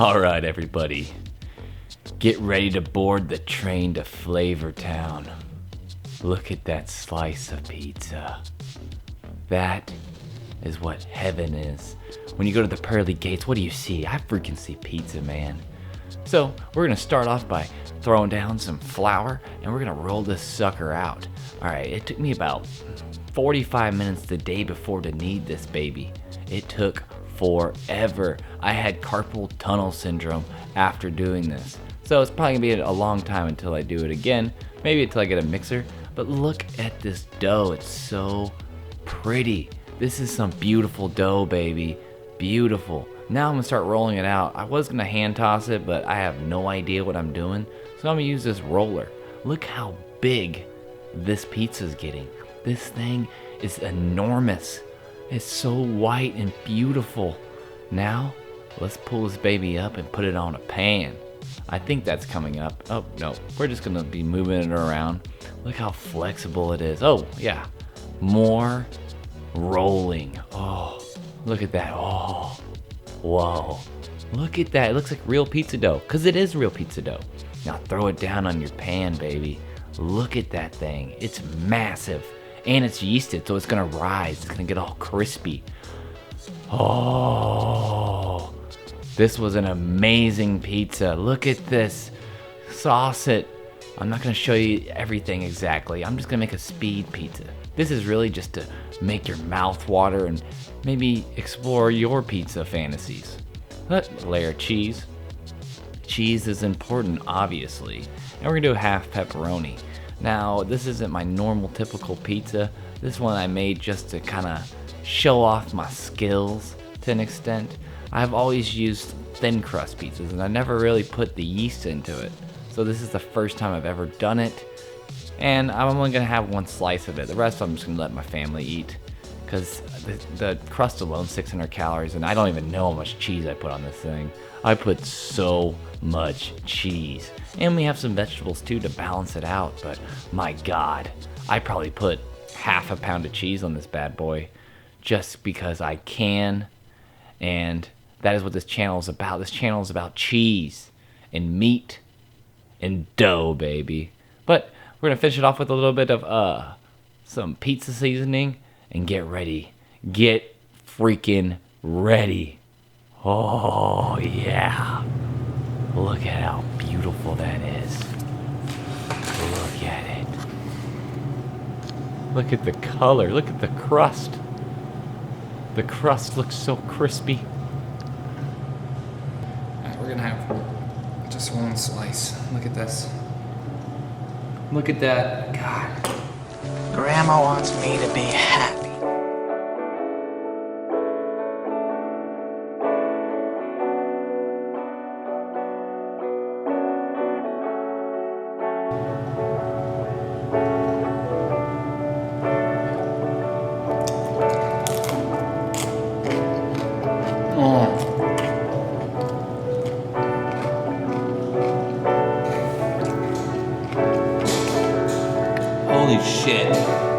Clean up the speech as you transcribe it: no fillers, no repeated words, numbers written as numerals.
All right, everybody. Get ready to board the train to Flavor Town. Look at that slice of pizza. That is what heaven is. When you go to the pearly gates, what do you see? I freaking see pizza, man. So we're gonna start off by throwing down some flour and we're gonna roll this sucker out. All right, it took me about 45 minutes the day before to knead this baby. It took forever. I had carpal tunnel syndrome after doing this. So it's probably gonna be a long time until I do it again. Maybe until I get a mixer. But look at this dough, it's so pretty. This is some beautiful dough, baby. Beautiful. Now I'm gonna start rolling it out. I was gonna hand toss it, but I have no idea what I'm doing. So I'm gonna use this roller. Look how big this pizza's getting. This thing is enormous. It's so white and beautiful. Now, let's pull this baby up and put it on a pan. I think that's coming up. Oh, no, we're just gonna be moving it around. Look how flexible it is. Oh, yeah, more rolling. Oh, look at that. Oh, whoa, look at that. It looks like real pizza dough, because it is real pizza dough. Now throw it down on your pan, baby. Look at that thing. It's massive. And it's yeasted, so it's gonna rise. It's gonna get all crispy. Oh, this was an amazing pizza. Look at this. Sauce it. I'm not gonna show you everything exactly. I'm just gonna make a speed pizza. This is really just to make your mouth water and maybe explore your pizza fantasies. Layer of cheese. Cheese is important, obviously. And we're gonna do a half pepperoni. Now, this isn't my normal typical pizza. This one I made just to kind of show off my skills to an extent. I've always used thin crust pizzas and I never really put the yeast into it. So this is the first time I've ever done it. And I'm only gonna have one slice of it. The rest I'm just gonna let my family eat. Because the crust alone, 600 calories, and I don't even know how much cheese I put on this thing. I put so much cheese. And we have some vegetables too to balance it out, but my God, I probably put half a pound of cheese on this bad boy just because I can. And that is what this channel is about. This channel is about cheese and meat and dough, baby. But we're gonna finish it off with a little bit of some pizza seasoning and get ready. Get freaking ready. Oh yeah. Look at how beautiful that is. Look at it. Look at the color. Look at the crust. The crust looks so crispy. Alright, we're gonna have just one slice. Look at this. Look at that. God. Grandma wants me to be happy. Holy shit.